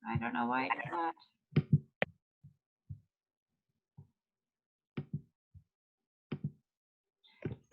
I don't know why it did that.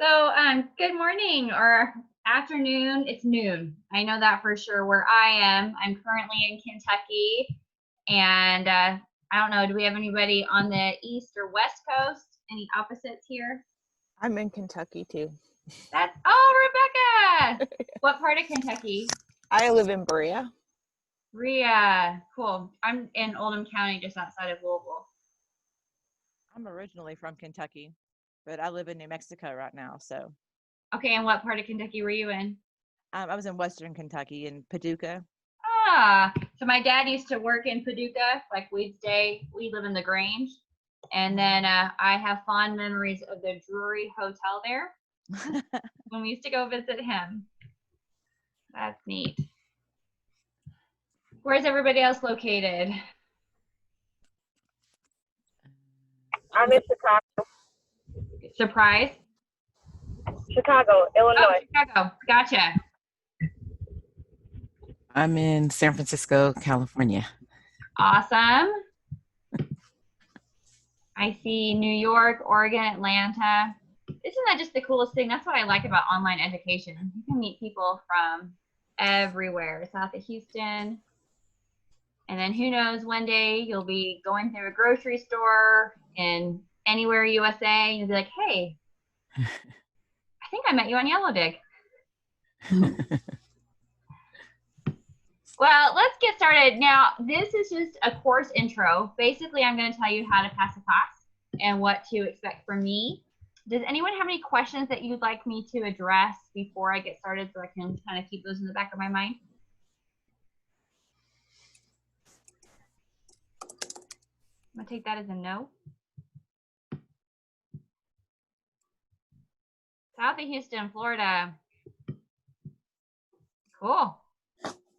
So, good morning or afternoon. It's noon. I know that for sure where I am. I'm currently in Kentucky, and I don't know. Do we have anybody on the East or West Coast? Any opposites here? I'm in Kentucky too. Rebecca. What part of Kentucky? I live in Berea. Berea. Cool. I'm in Oldham County, just outside of Louisville. I'm originally from Kentucky, but I live in New Mexico right now. So, okay. And what part of Kentucky were you in? I was in Western Kentucky in Paducah. So my dad used to work in Paducah. Like we live in the Grange, and then I have fond memories of the Drury Hotel there when we used to go visit him. That's neat. Where's everybody else located? I'm in Chicago. Surprise? Chicago, Illinois. Oh, Chicago. Gotcha. I'm in San Francisco, California. Awesome. I see New York, Oregon, Atlanta. Isn't that just the coolest thing? That's what I like about online education. You can meet people from everywhere, south of Houston. And then who knows, one day you'll be going through a grocery store in anywhere USA, and you'll be like, hey, I think I met you on Yellow Dig. Well, let's get started. Now, this is just a course intro. Basically, I'm going to tell you how to pass a class and what to expect from me. Does anyone have any questions that you'd like me to address before I get started so I can kind of keep those in the back of my mind? I'm going to take that as a no. South of Houston, Florida. Cool.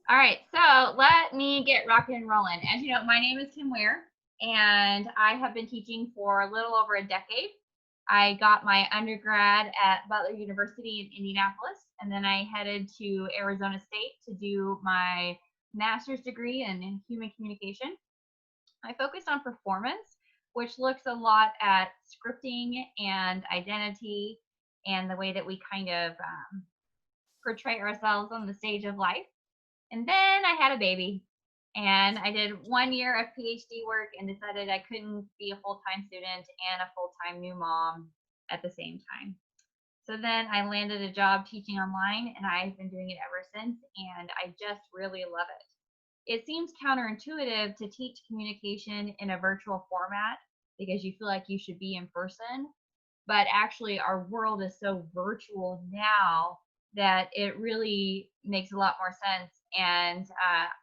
All right, so let me get rocking and rolling. As you know, my name is Kim Ware, and I have been teaching for a little over a decade. I got my undergrad at Butler University in Indianapolis, and then I headed to Arizona State to do my master's degree in human communication. I focused on performance, which looks a lot at scripting and identity and the way that we kind of portray ourselves on the stage of life. And then I had a baby, and I did 1 year of PhD work and decided I couldn't be a full-time student and a full-time new mom at the same time. So then I landed a job teaching online, and I've been doing it ever since, and I just really love it. It seems counterintuitive to teach communication in a virtual format because you feel like you should be in person, but actually our world is so virtual now that it really makes a lot more sense, and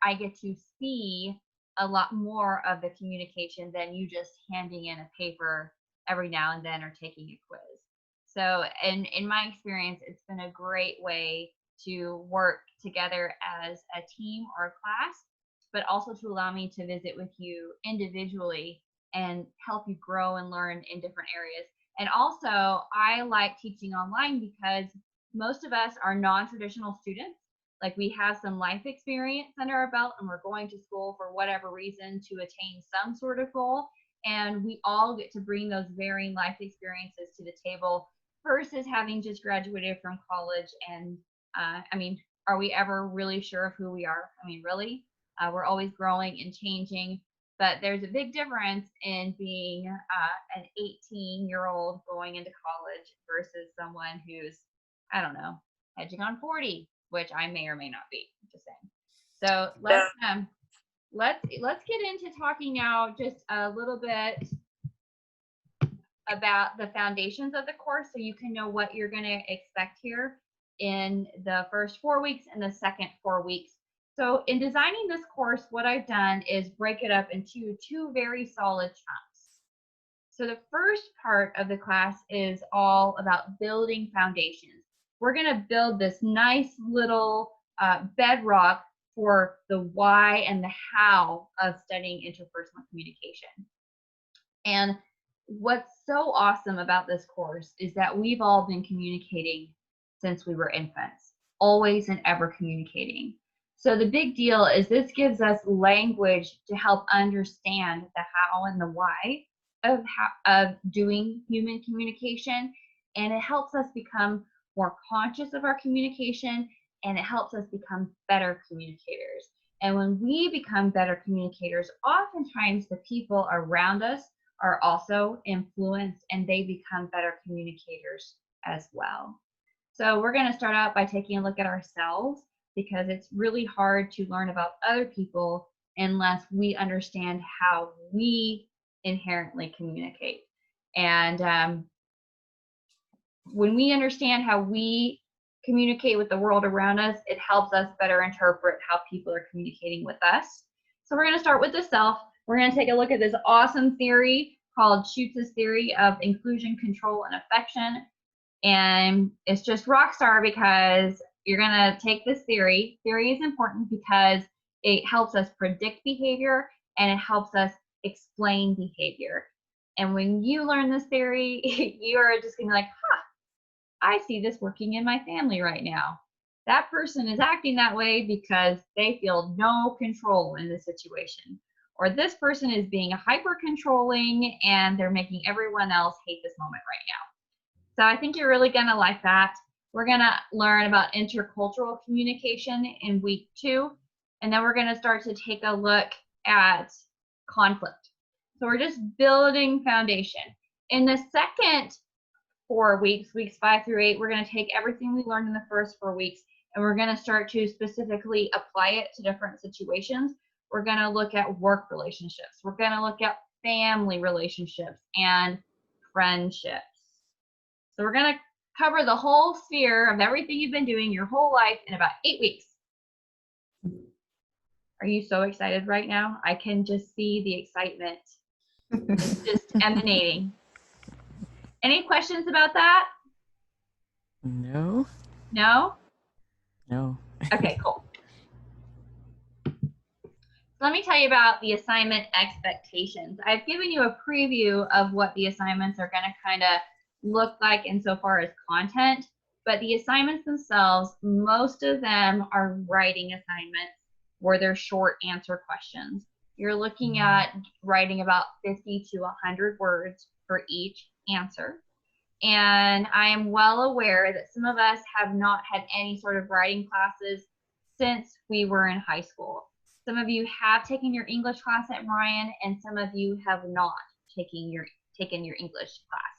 I get to see a lot more of the communication than you just handing in a paper every now and then or taking a quiz. So in my experience, it's been a great way to work together as a team or a class, but also to allow me to visit with you individually and help you grow and learn in different areas. And also, I like teaching online because most of us are non-traditional students. Like, we have some life experience under our belt, and we're going to school for whatever reason to attain some sort of goal. And we all get to bring those varying life experiences to the table versus having just graduated from college. And I mean, are we ever really sure of who we are? I mean, really? We're always growing and changing. But there's a big difference in being an 18-year-old going into college versus someone who's, I don't know, edging on 40, which I may or may not be. Just saying. So let's get into talking now just a little bit about the foundations of the course, so you can know what you're going to expect here in the first 4 weeks and the second 4 weeks. So in designing this course, what I've done is break it up into two very solid chunks. So the first part of the class is all about building foundations. We're going to build this nice little bedrock for the why and the how of studying interpersonal communication. And what's so awesome about this course is that we've all been communicating since we were infants, always and ever communicating. So the big deal is this gives us language to help understand the how and the why of doing human communication, and it helps us become more conscious of our communication, and it helps us become better communicators. And when we become better communicators, oftentimes the people around us are also influenced and they become better communicators as well. So we're going to start out by taking a look at ourselves, because it's really hard to learn about other people unless we understand how we inherently communicate. And when we understand how we communicate with the world around us, it helps us better interpret how people are communicating with us. So we're going to start with the self. We're going to take a look at this awesome theory called Schutz's theory of inclusion, control, and affection. And it's just rock star because you're going to take this theory. Theory is important because it helps us predict behavior and it helps us explain behavior. And when you learn this theory, you are just going to be like, I see this working in my family right now. That person is acting that way because they feel no control in the situation. Or this person is being hyper controlling and they're making everyone else hate this moment right now. So I think you're really going to like that. We're going to learn about intercultural communication in week 2. And then we're going to start to take a look at conflict. So we're just building foundation. In the second 4 weeks, weeks 5 through 8, we're going to take everything we learned in the first 4 weeks and we're going to start to specifically apply it to different situations. We're going to look at work relationships. We're going to look at family relationships and friendships. So we're going to cover the whole sphere of everything you've been doing your whole life in about 8 weeks. Are you so excited right now? I can just see the excitement. It's just emanating. Any questions about that? No. No? No. Okay, cool. Let me tell you about the assignment expectations. I've given you a preview of what the assignments are going to kind of look like insofar as content, but the assignments themselves, most of them are writing assignments where they're short answer questions. You're looking at writing about 50 to 100 words for each answer. And I am well aware that some of us have not had any sort of writing classes since we were in high school. Some of you have taken your English class at Marian, and some of you have not taken your English class.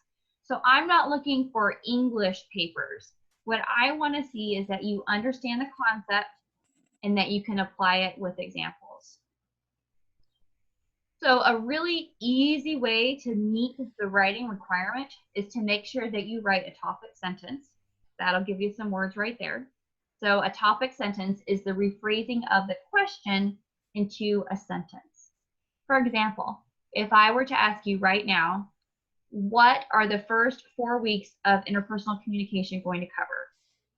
So I'm not looking for English papers. What I want to see is that you understand the concept and that you can apply it with examples. So a really easy way to meet the writing requirement is to make sure that you write a topic sentence. That'll give you some words right there. So a topic sentence is the rephrasing of the question into a sentence. For example, if I were to ask you right now, what are the first 4 weeks of interpersonal communication going to cover?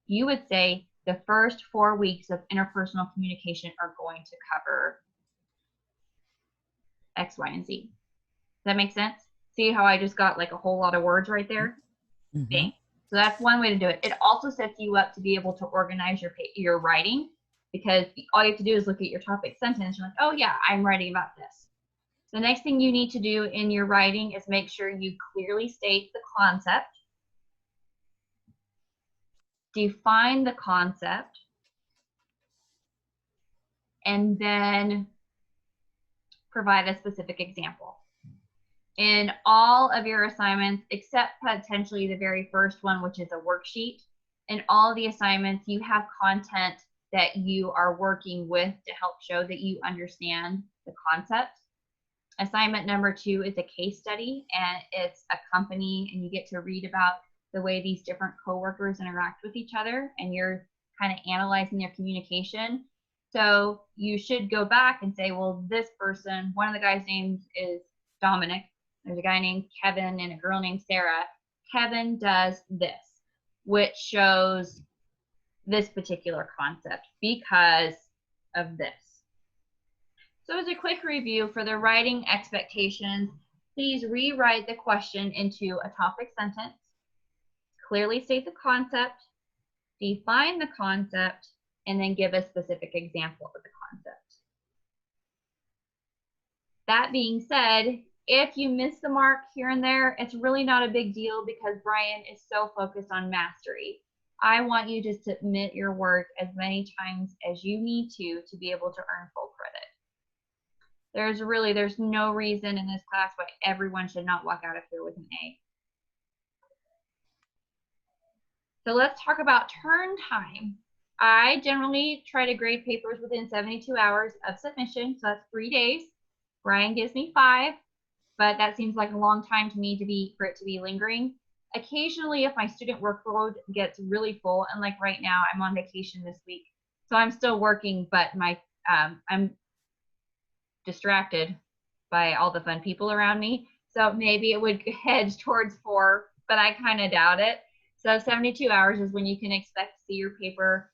You would say the first 4 weeks of interpersonal communication are going to cover X, Y, and Z. Does that make sense? See how I just got like a whole lot of words right there? Mm-hmm. Bang. So that's one way to do it. It also sets you up to be able to organize your writing, because all you have to do is look at your topic sentence. You're like, oh yeah, I'm writing about this. The next thing you need to do in your writing is make sure you clearly state the concept, define the concept, and then provide a specific example. In all of your assignments, except potentially the very first one, which is a worksheet, in all of the assignments, you have content that you are working with to help show that you understand the concept. Assignment number 2 is a case study, and it's a company, and you get to read about the way these different coworkers interact with each other, and you're kind of analyzing their communication. So you should go back and say, well, this person, one of the guys' names is Dominic. There's a guy named Kevin and a girl named Sarah. Kevin does this, which shows this particular concept because of this. So as a quick review for the writing expectations, please rewrite the question into a topic sentence, clearly state the concept, define the concept, and then give a specific example of the concept. That being said, if you miss the mark here and there, it's really not a big deal because Brian is so focused on mastery. I want you to submit your work as many times as you need to be able to earn full credit. There's no reason in this class why everyone should not walk out of here with an A. So let's talk about turn time. I generally try to grade papers within 72 hours of submission, so that's 3 days. Brian gives me 5, but that seems like a long time to me for it to be lingering. Occasionally, if my student workload gets really full, and like right now, I'm on vacation this week, so I'm still working, but I'm distracted by all the fun people around me. So maybe it would hedge towards 4, but I kind of doubt it. So 72 hours is when you can expect to see your paper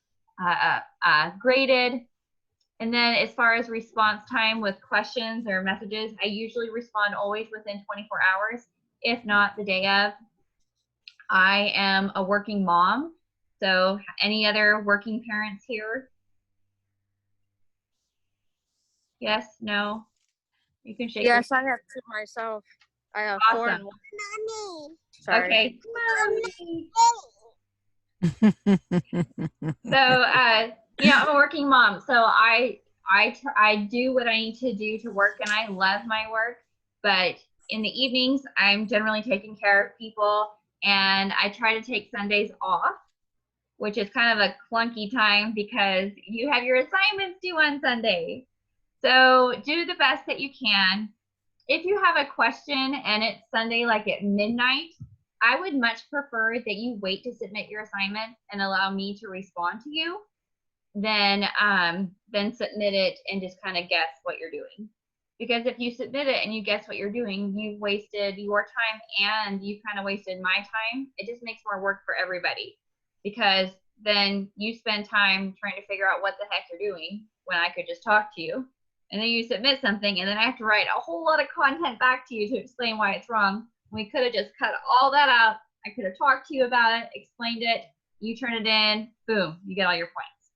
graded. And then as far as response time with questions or messages, I usually respond always within 24 hours, if not the day of. I am a working mom. So any other working parents here? Yes, no? You can shake. Yes, I have 2 myself. I have 4 and Awesome. 1. Sorry. Okay. So, I'm a working mom, so I do what I need to do to work, and I love my work. But in the evenings, I'm generally taking care of people, and I try to take Sundays off, which is kind of a clunky time because you have your assignments due on Sunday. So do the best that you can. If you have a question and it's Sunday, like at midnight, I would much prefer that you wait to submit your assignment and allow me to respond to you than submit it and just kind of guess what you're doing. Because if you submit it and you guess what you're doing, you've wasted your time and you kind of wasted my time. It just makes more work for everybody because then you spend time trying to figure out what the heck you're doing when I could just talk to you. And then you submit something and then I have to write a whole lot of content back to you to explain why it's wrong. We could have just cut all that out. I could have talked to you about it, explained it, you turn it in, boom, you get all your points.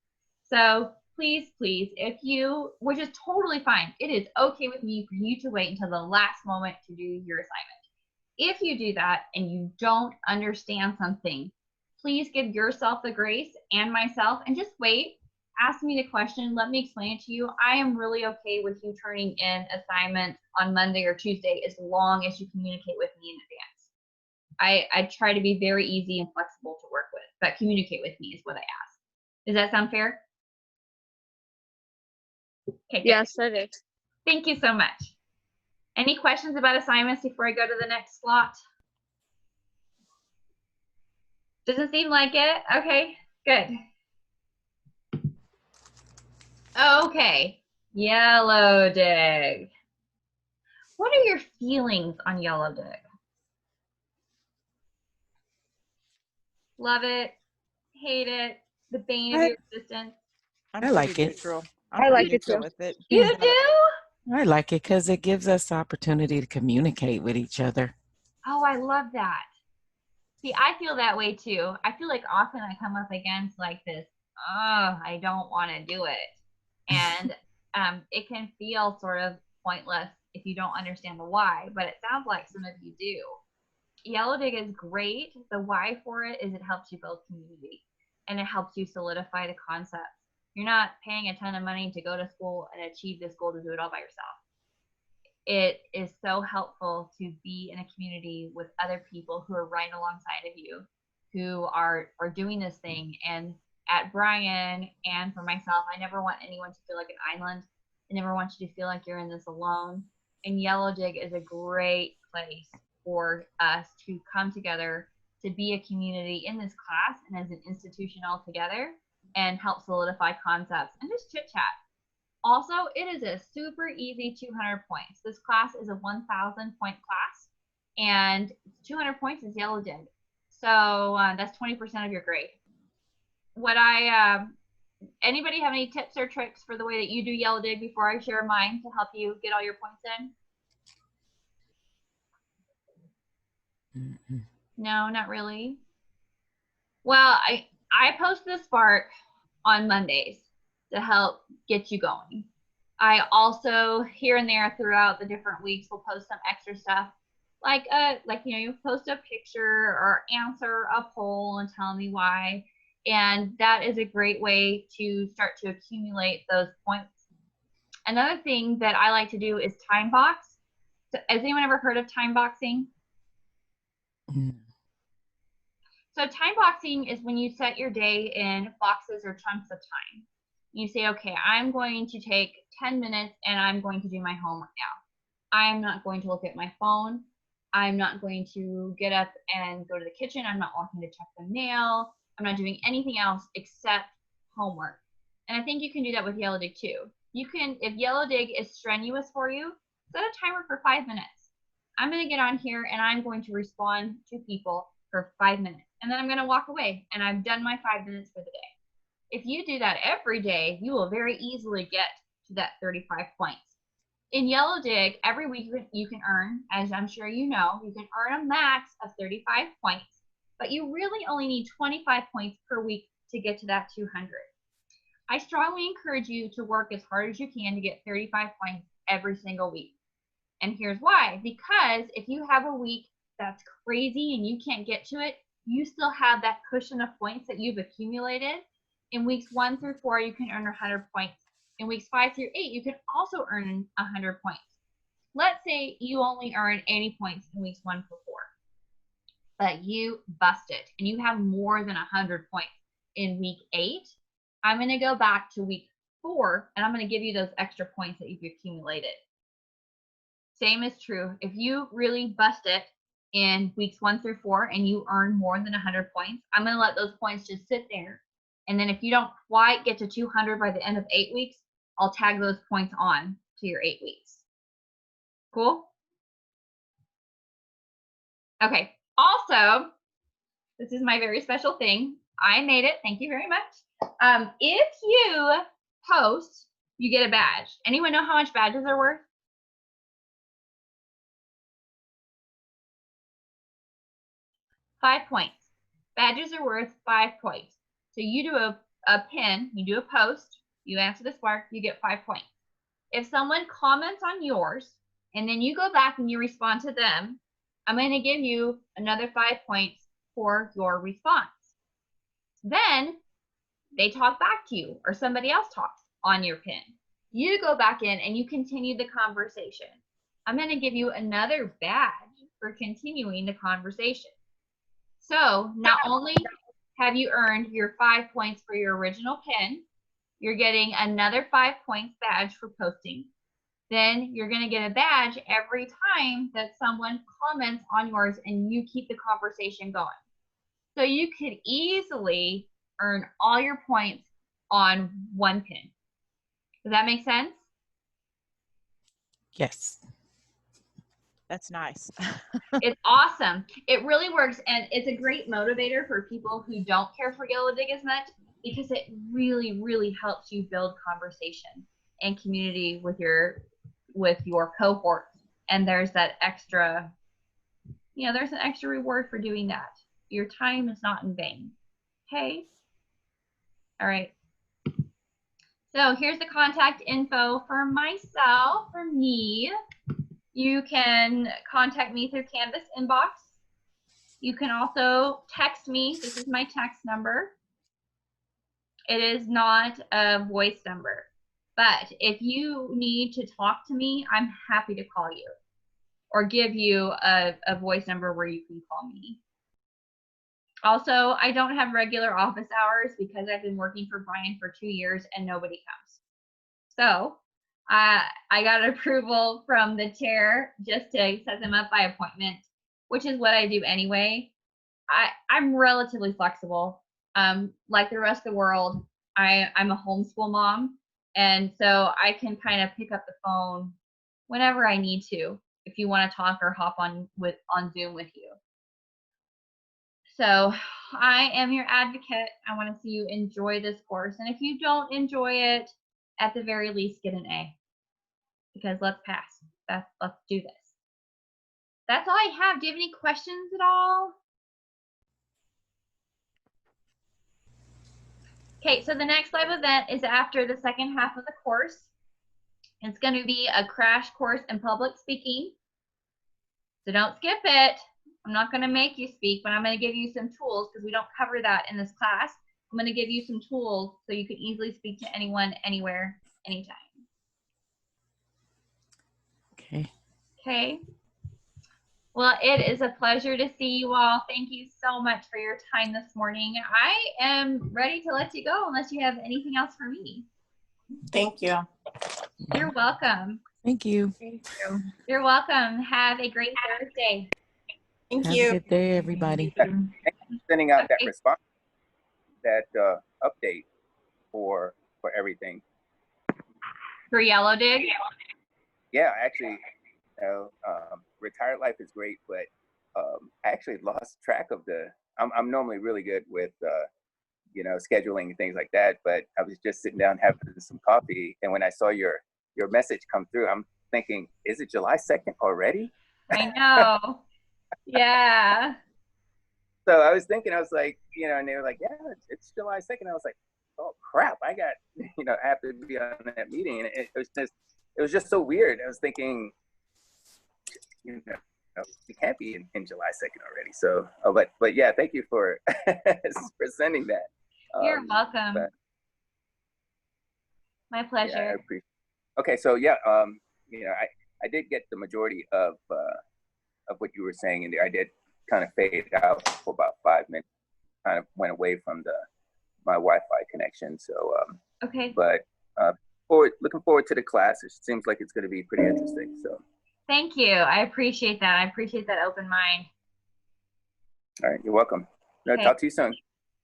So please, which is totally fine. It is okay with me for you to wait until the last moment to do your assignment. If you do that and you don't understand something, please give yourself the grace and myself and just wait. Ask me the question, let me explain it to you. I am really okay with you turning in assignments on Monday or Tuesday as long as you communicate with me in advance. I try to be very easy and flexible to work with, but communicate with me is what I ask. Does that sound fair? Okay, good. Yes, it is. Thank you so much. Any questions about assignments before I go to the next slot? Doesn't seem like it. Okay, good. Okay, Yellow Dig. What are your feelings on Yellow Dig? Love it, hate it, the bane of your existence? I like it. Neutral. I like it neutral too. with it. You do? I like it because it gives us the opportunity to communicate with each other. Oh, I love that. See, I feel that way too. I feel like often I come up against like this, oh, I don't want to do it. And it can feel sort of pointless if you don't understand the why, but it sounds like some of you do. Yellow Dig is great. The why for it is it helps you build community and it helps you solidify the concepts. You're not paying a ton of money to go to school and achieve this goal to do it all by yourself. It is so helpful to be in a community with other people who are right alongside of you, who are doing this thing. And at Brian and for myself, I never want anyone to feel like an island. I never want you to feel like you're in this alone. And Yellow Dig is a great place for us to come together, to be a community in this class and as an institution all together and help solidify concepts and just chit chat. Also, it is a super easy 200 points. This class is a 1,000 point class and 200 points is Yellow Dig. So that's 20% of your grade. Anybody have any tips or tricks for the way that you do Yellow Dig before I share mine to help you get all your points in? No, not really. Well, I post this Spark on Mondays to help get you going. I also here and there throughout the different weeks will post some extra stuff, like you post a picture or answer a poll and tell me why, and that is a great way to start to accumulate those points. Another thing that I like to do is time box. So, has anyone ever heard of time boxing? So time boxing is when you set your day in boxes or chunks of time. You say, okay, I'm going to take 10 minutes and I'm going to do my homework now. I'm not going to look at my phone. I'm not going to get up and go to the kitchen. I'm not walking to check the mail. I'm not doing anything else except homework. And I think you can do that with Yellow Dig too. You can, if Yellow Dig is strenuous for you, set a timer for 5 minutes. I'm going to get on here and I'm going to respond to people for 5 minutes. And then I'm going to walk away and I've done my 5 minutes for the day. If you do that every day, you will very easily get to that 35 points. In Yellow Dig, every week you can earn, as I'm sure you know, you can earn a max of 35 points, but you really only need 25 points per week to get to that 200. I strongly encourage you to work as hard as you can to get 35 points every single week. And here's why. Because if you have a week that's crazy and you can't get to it, you still have that cushion of points that you've accumulated. In weeks 1 through 4, you can earn 100 points. In weeks 5 through 8, you can also earn 100 points. Let's say you only earn 80 points in weeks 1 through 4, but you bust it and you have more than 100 points in week 8. I'm going to go back to week 4 and I'm going to give you those extra points that you've accumulated. Same is true. If you really bust it in weeks 1 through 4 and you earn more than 100 points, I'm going to let those points just sit there. And then if you don't quite get to 200 by the end of 8 weeks, I'll tag those points on to your 8 weeks. Cool? Okay. Also, this is my very special thing. I made it. Thank you very much. If you post, you get a badge. Anyone know how much badges are worth? $5 points. Badges are worth 5 points. So you do a pin, you do a post, you answer the spark, you get 5 points. If someone comments on yours and then you go back and you respond to them, I'm going to give you another 5 points for your response. Then they talk back to you or somebody else talks on your pin. You go back in and you continue the conversation. I'm going to give you another badge for continuing the conversation. So not only have you earned your 5 points for your original pin, you're getting another 5 points badge for posting. Then you're going to get a badge every time that someone comments on yours and you keep the conversation going. So you could easily earn all your points on one pin. Does that make sense? Yes. That's nice. It's awesome. It really works, and it's a great motivator for people who don't care for Yellow Dig as much, because it really, really helps you build conversation and community with your cohort. And there's that extra, there's an extra reward for doing that. Your time is not in vain. Okay. All right. So here's the contact info for myself, for me. You can contact me through Canvas inbox. You can also text me. This is my text number. It is not a voice number. But if you need to talk to me, I'm happy to call you or give you a voice number where you can call me. Also, I don't have regular office hours because I've been working for Brian for 2 years and nobody comes. So I got approval from the chair just to set them up by appointment, which is what I do anyway. I'm relatively flexible. Like the rest of the world, I'm a homeschool mom, and so I can kind of pick up the phone whenever I need to if you want to talk or hop on Zoom with you. So I am your advocate. I want to see you enjoy this course, and if you don't enjoy it, at the very least, get an A, because let's pass. Let's do this. That's all I have. Do you have any questions at all? Okay, so the next live event is after the second half of the course. It's going to be a crash course in public speaking. So don't skip it. I'm not going to make you speak, but I'm going to give you some tools because we don't cover that in this class. I'm going to give you some tools so you can easily speak to anyone, anywhere, anytime. Okay. Okay. Well, it is a pleasure to see you all. Thank you so much for your time this morning. I am ready to let you go unless you have anything else for me. Thank you. You're welcome. Thank you. You're welcome. Have a great Thursday. Thank Have you. a good day, everybody. Sending out that Okay. response, that update for everything. For Yellow Dig? Yeah, actually, retired life is great, but I actually lost track of I'm normally really good with scheduling and things like that, but I was just sitting down having some coffee, and when I saw your message come through, I'm thinking, is it July 2nd already? I know. Yeah. So I was thinking, I was like, and they were like, yeah, it's July 2nd. I was like, oh crap, I got, I have to be on that meeting. And it was just so weird. I was thinking, we can't be in July 2nd already. So, but yeah, thank you for, for sending that. You're welcome. but- My Yeah, I pleasure. appreciate it. Okay, so yeah, I did get the majority of what you were saying in there. I did kind of fade out for about 5 minutes, kind of went away from my Wi-Fi connection. So, Okay. but looking forward to the class. It seems like it's going to be pretty interesting. So, Thank you. I appreciate that. I appreciate that open mind. all right, you're welcome. Okay. Talk to you soon.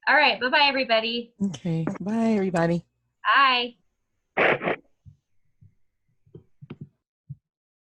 All right. Bye-bye, everybody. Okay. Bye, everybody. Bye.